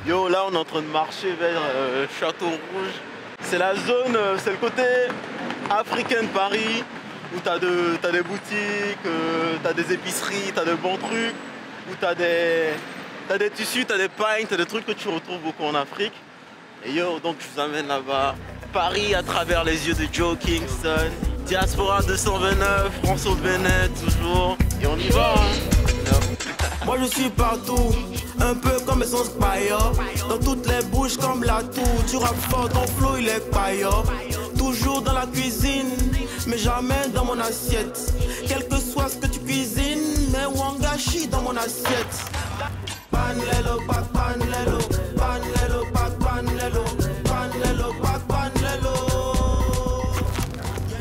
Yo, là, on est en train de marcher vers Château Rouge. C'est la zone, c'est le côté africain de Paris, où t'as des boutiques, t'as des épiceries, t'as de bons trucs, où t'as des tissus, t'as des pains, t'as des trucs que tu retrouves beaucoup en Afrique. Et yo, donc je vous amène là-bas. Paris à travers les yeux de Joe Kingston. Diaspora 229, François Benet toujours. Et on y va, hein. Moi je suis partout, un peu comme Essence Paillard. Dans toutes les bouches comme la tour. Tu rappes fort, ton flow il est paillard. Toujours dans la cuisine, mais jamais dans mon assiette. Quel que soit ce que tu cuisines, mets wangashi dans mon assiette. Panlelo, pas panlelo, panlelo, pas panlelo, panlelo, pas panlelo.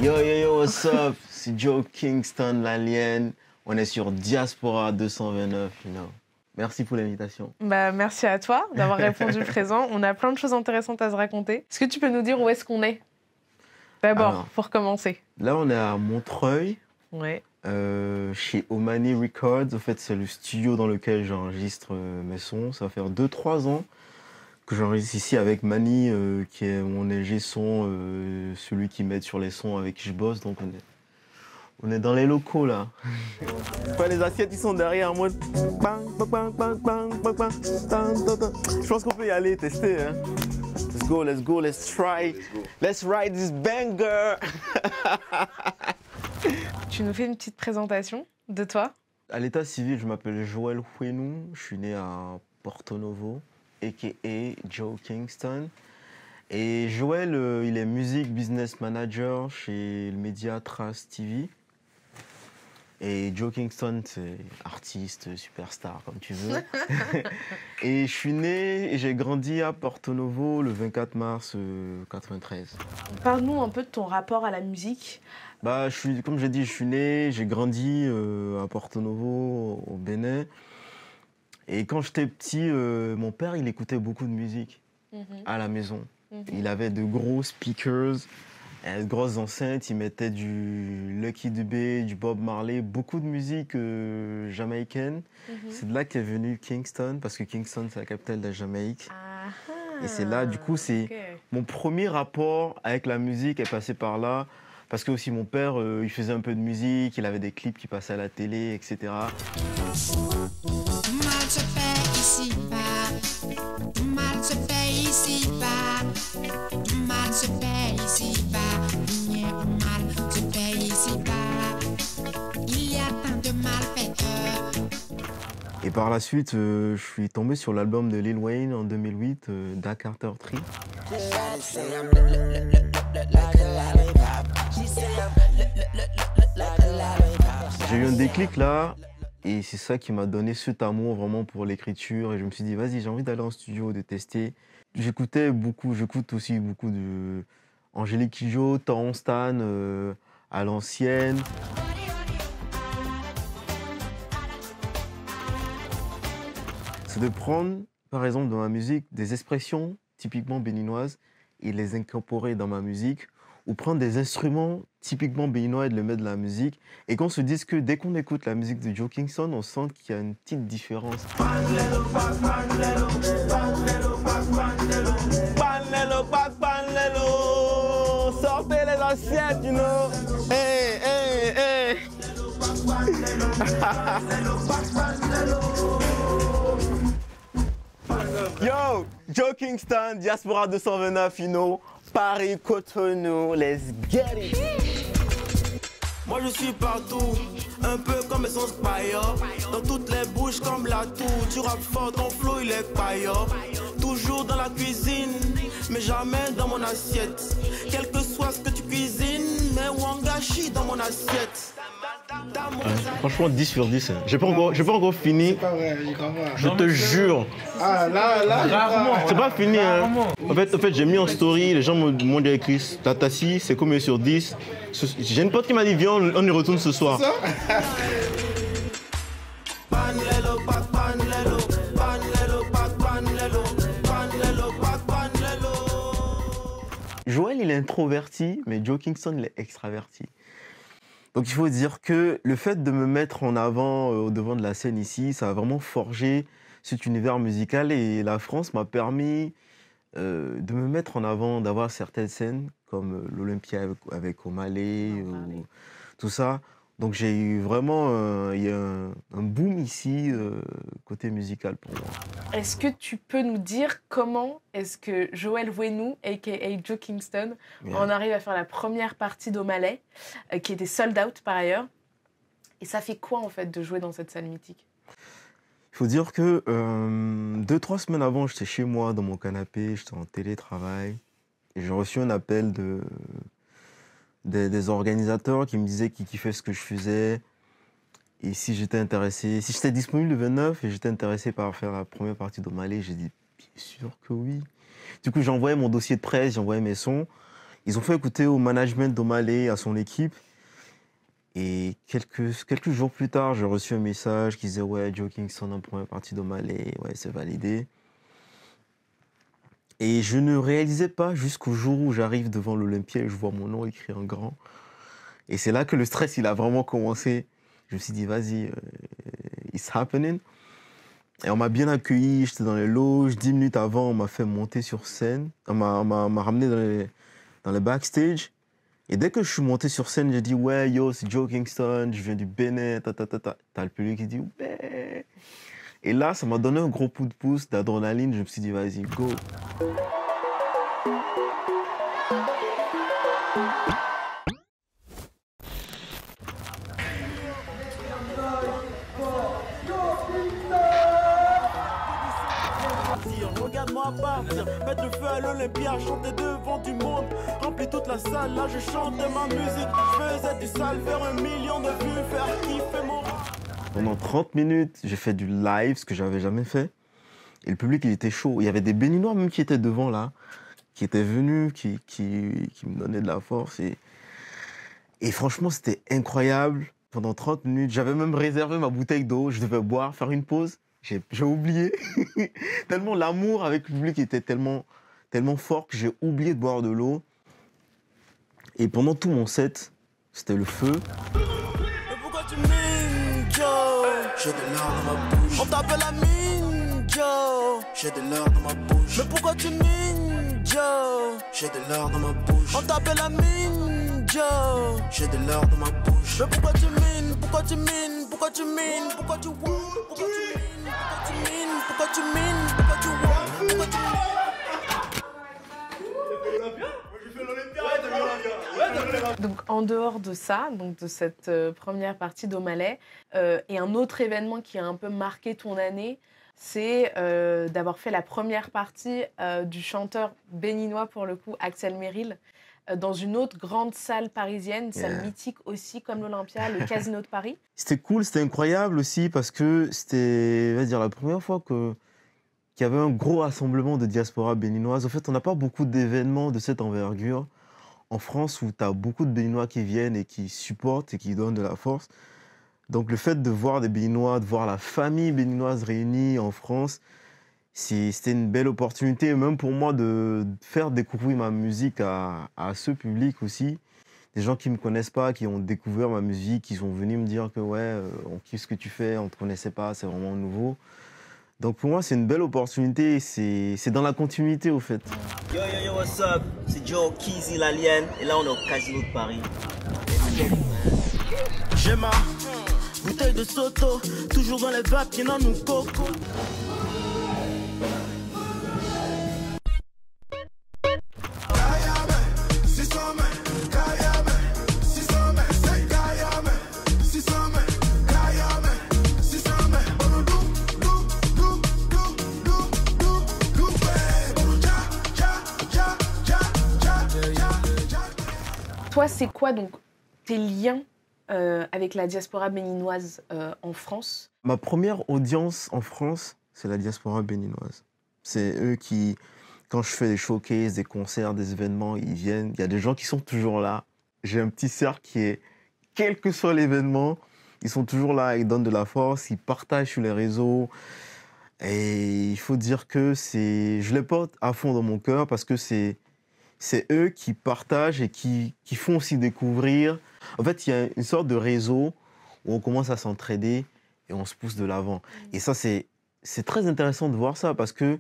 Yo yo yo, what's up? C'est Joe Kingston, l'alien. On est sur Diaspora 229, you know. Merci pour l'invitation. Bah, merci à toi d'avoir répondu présent. On a plein de choses intéressantes à se raconter. Est-ce que tu peux nous dire où est-ce qu'on est? D'abord, pour commencer. Là, on est à Montreuil, Ouais. chez Omani Records. En fait, c'est le studio dans lequel j'enregistre mes sons. Ça va faire 2-3 ans que j'enregistre ici avec Mani, qui est mon ingé son, celui qui m'aide sur les sons avec qui je bosse. Donc, on est dans les locaux, là. Ouais, les assiettes, ils sont derrière moi. Bang, bang, bang, bang, bang, bang, bang, tan, tan, tan. Je pense qu'on peut y aller, tester. Hein. Let's go, let's try. Let's ride this banger. Tu nous fais une petite présentation de toi? À l'état civil, je m'appelle Joël Huenou. Je suis né à Porto Novo, a.k.a. Joe Kingston. Et Joël, il est music business manager chez le média Trace TV. Et Joe Kingston, c'est artiste, superstar, comme tu veux. Et je suis né et j'ai grandi à Porto Novo le 24 mars 93. Parle-nous un peu de ton rapport à la musique. Bah, comme j'ai dit, je suis né, j'ai grandi à Porto Novo, au Bénin. Et quand j'étais petit, mon père, il écoutait beaucoup de musique à la maison. Il avait de gros speakers, de grosses enceintes. Il mettait du Lucky Dubé, du Bob Marley, beaucoup de musique jamaïcaine. C'est de là qu'est venu Kingston, parce que Kingston, c'est la capitale de la Jamaïque. Et c'est là, du coup, c'est mon premier rapport avec la musique est passé par là. Parce que aussi mon père, il faisait un peu de musique, il avait des clips qui passaient à la télé, etc. Mal se paie ici-bas, mal se paie ici-bas, mal se paie ici-bas, mal se paie ici-bas. Il y a tant de malfaiteurs. Et par la suite, je suis tombé sur l'album de Lil Wayne en 2008, Da Carter Tree. J'ai eu un déclic là, et c'est ça qui m'a donné cet amour vraiment pour l'écriture. Et je me suis dit, vas-y, j'ai envie d'aller en studio, de tester. J'écoute aussi beaucoup de Angélique Kidjo, Torrent Stan, à l'ancienne. C'est de prendre, par exemple, dans ma musique, des expressions typiquement béninoises et les incorporer dans ma musique, ou prendre des instruments typiquement béninois et de les mettre dans la musique, et qu'on se dise que dès qu'on écoute la musique de Joe Kingston, on sent qu'il y a une petite différence. Panlelo, pas panlelo, panlelo, pas panlelo, panlelo, pas panlelo. Sortez les assiettes, you know. Hey, hey, hey. Yo, Joe Kingston, Diaspora 229, you know. Paris, Cotonou, let's get it. Moi je suis partout, un peu comme Essence Paillard. Dans toutes les bouches comme la tour. Tu rappes fort, ton flow il est paillard. Toujours dans la cuisine, mais jamais dans mon assiette. Quel que soit ce que tu cuisines, mets wangashi dans mon assiette. Franchement, 10 sur 10. Hein. J'ai pas encore fini. C'est pas vrai, j'y crois pas. Je te jure. Ah, là, Rarement. C'est pas fini. Hein. En fait, j'ai mis en story, les gens m'ont dit écrit, ta tassi, c'est combien sur 10? J'ai une pote qui m'a dit, viens, on y retourne ce soir. Ça Panlelo, pas panlelo, panlelo, pas panlelo, panlelo, pas panlelo. Joël, il est introverti, mais Joe Kingston, il est extraverti. Donc il faut dire que le fait de me mettre en avant au devant de la scène ici, ça a vraiment forgé cet univers musical et la France m'a permis de me mettre en avant, d'avoir certaines scènes comme l'Olympia avec Omalé, ou tout ça. Donc j'ai eu vraiment il y a un boom ici côté musical pour moi. Est-ce que tu peux nous dire comment est-ce que Joël Wenu, a.k.a. Joe Kingston, en arrive à faire la première partie d'Omalé, qui était sold out par ailleurs? Et ça fait quoi en fait de jouer dans cette salle mythique? Il faut dire que 2-3 semaines avant, j'étais chez moi dans mon canapé, j'étais en télétravail et j'ai reçu un appel des organisateurs qui me disaient qu'ils kiffaient ce que je faisais et si j'étais intéressé, si j'étais disponible le 29 et j'étais intéressé par faire la première partie d'Omalé, j'ai dit bien sûr que oui. Du coup, j'ai envoyé mon dossier de presse, j'ai envoyé mes sons. Ils ont fait écouter au management d'Omalé, à son équipe. Et quelques jours plus tard, j'ai reçu un message qui disait ouais, Joe Kingston en première partie d'Omalé, ouais, c'est validé. Et je ne réalisais pas jusqu'au jour où j'arrive devant l'Olympia et je vois mon nom écrit en grand. Et c'est là que le stress, il a vraiment commencé. Je me suis dit, vas-y, it's happening. Et on m'a bien accueilli, j'étais dans les loges. 10 minutes avant, on m'a fait monter sur scène. On m'a ramené dans les backstage. Et dès que je suis monté sur scène, j'ai dit, ouais, yo, c'est Joe Kingston, je viens du Bénin, T'as le public qui dit, ouais. Et là, ça m'a donné un gros coup de pouce, d'adrénaline. Je me suis dit, vas-y, go. Regarde-moi partir, mettre le feu à l'Olympia, chanter devant du monde, remplir toute la salle, là je chantais ma musique, je faisais du sale, faire 1 million de vues, faire kiffer mon... Pendant 30 minutes, j'ai fait du live, ce que j'avais jamais fait. Et le public, il était chaud. Il y avait des Béninois même qui étaient devant là, qui étaient venus, qui me donnaient de la force. Et franchement, c'était incroyable. Pendant 30 minutes, j'avais même réservé ma bouteille d'eau, je devais boire, faire une pause. J'ai oublié. Tellement l'amour avec le public était tellement fort que j'ai oublié de boire de l'eau. Et pendant tout mon set, c'était le feu. Mais pourquoi tu mines, Joe? J'ai de l'or dans ma bouche. On t'appelle la mine, Joe. J'ai de l'or dans ma bouche. Mais pourquoi tu mines, Joe? J'ai de l'or dans ma bouche. On t'appelle la mine, Joe. J'ai de l'or dans ma bouche. Mais pourquoi tu mines? Pourquoi tu mines? Pourquoi tu mines? Pourquoi tu vois? Pourquoi tu mines? Pourquoi tu mines? Pourquoi tu vois? Pourquoi tu mines? Donc en dehors de ça, donc de cette première partie d'Omalé, et un autre événement qui a un peu marqué ton année, c'est d'avoir fait la première partie du chanteur béninois pour le coup, Axel Merrill, dans une autre grande salle parisienne, une salle mythique aussi comme l'Olympia, le Casino de Paris. C'était cool, c'était incroyable aussi parce que c'était, on va dire, la première fois qu'il y avait un gros rassemblement de diaspora béninoise. En fait, on n'a pas beaucoup d'événements de cette envergure en France où tu as beaucoup de Béninois qui viennent et qui supportent et qui donnent de la force. Donc le fait de voir des Béninois, de voir la famille béninoise réunie en France, c'était une belle opportunité, même pour moi, de faire découvrir ma musique à ce public aussi. Des gens qui ne me connaissent pas, qui ont découvert ma musique, qui sont venus me dire que ouais, on kiffe ce que tu fais, on ne te connaissait pas, c'est vraiment nouveau. Donc pour moi, c'est une belle opportunité, c'est dans la continuité au fait. Yo, yo, yo, what's up? C'est Joe, Kizzy, l'Alien, et là on est au Casino de Paris. J'ai ma bouteille de Soto, toujours dans les vapes qui n'en nous coco. Toi, c'est quoi donc tes liens avec la diaspora béninoise en France? Ma première audience en France, c'est la diaspora béninoise. C'est eux qui, quand je fais des showcases, des concerts, des événements, ils viennent. Il y a des gens qui sont toujours là. J'ai un petit cercle qui est, quel que soit l'événement, ils sont toujours là, ils donnent de la force, ils partagent sur les réseaux. Et il faut dire que je les porte à fond dans mon cœur parce que c'est eux qui partagent et qui font aussi découvrir. En fait, il y a une sorte de réseau où on commence à s'entraider et on se pousse de l'avant. Et ça, c'est c'est très intéressant de voir ça parce que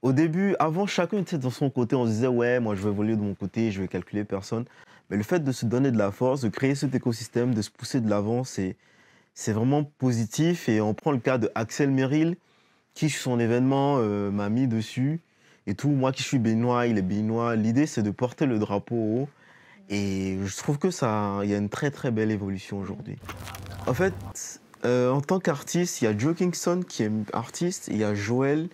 au début, avant, chacun était dans son côté. On se disait, ouais, moi, je vais évoluer de mon côté, je vais calculer personne. Mais le fait de se donner de la force, de créer cet écosystème, de se pousser de l'avant, c'est vraiment positif. Et on prend le cas de Axel Merrill, qui, sur son événement, m'a mis dessus. Et tout, moi qui suis béninois, il est béninois. L'idée, c'est de porter le drapeau haut. Et je trouve que il y a une très, très belle évolution aujourd'hui. En fait, en tant qu'artiste, il y a Joe Kingston qui est artiste, et il y a Joël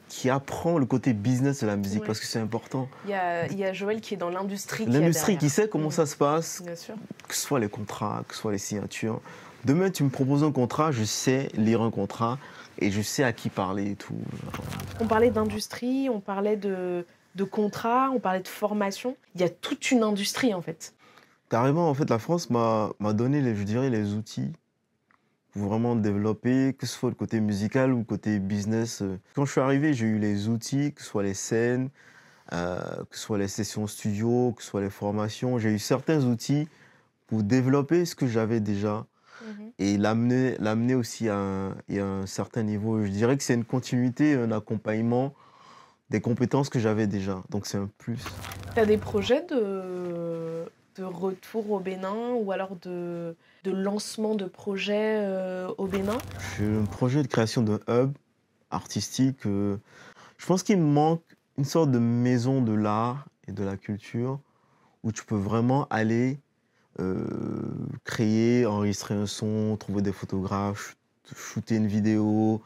qui apprend le côté business de la musique, parce que c'est important. Il y a Joël qui est dans l'industrie. L'industrie qui sait comment ça se passe, Bien sûr. que ce soit les contrats, que ce soit les signatures. Demain, tu me proposes un contrat, je sais lire un contrat et je sais à qui parler et tout. On parlait d'industrie, on parlait de contrats, on parlait de formation. Il y a toute une industrie, en fait. Carrément, en fait, la France m'a donné, je dirais, les outils pour vraiment développer, que ce soit le côté musical ou le côté business. Quand je suis arrivé, j'ai eu les outils, que ce soit les scènes, que ce soit les sessions studio, que ce soit les formations. J'ai eu certains outils pour développer ce que j'avais déjà et l'amener aussi à un certain niveau. Je dirais que c'est une continuité, un accompagnement des compétences que j'avais déjà. Donc c'est un plus. Tu as des projets de retour au Bénin ou alors de lancement de projets au Bénin? J'ai un projet de création d'un hub artistique. Je pense qu'il me manque une sorte de maison de l'art et de la culture où tu peux vraiment aller créer, enregistrer un son, trouver des photographes, shooter une vidéo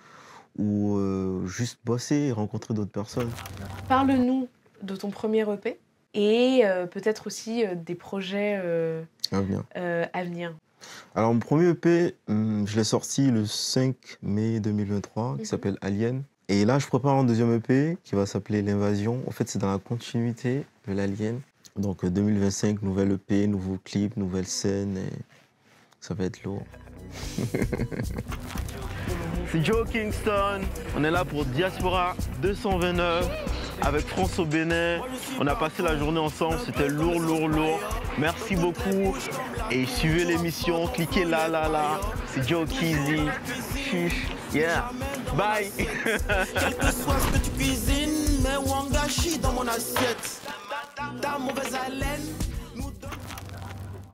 ou juste bosser et rencontrer d'autres personnes. Parle-nous de ton premier EP et peut-être aussi des projets à venir. Alors, mon premier EP, je l'ai sorti le 5 mai 2023, qui s'appelle Alien. Et là, je prépare un deuxième EP qui va s'appeler L'Invasion. En fait, c'est dans la continuité de l'Alien. Donc, 2025, nouvelle EP, nouveau clip, nouvelle scène. Et ça va être lourd. C'est Joe Kingston. On est là pour Diaspora 229 avec France au Bénin. On a passé la journée ensemble. C'était lourd, lourd, lourd. Merci beaucoup. Et suivez l'émission. Cliquez là. C'est Joe Kizzy. Yeah. Bye. Quel que soit ce que tu cuisines, mets Wangashi dans mon assiette. Ta mauvaise haleine.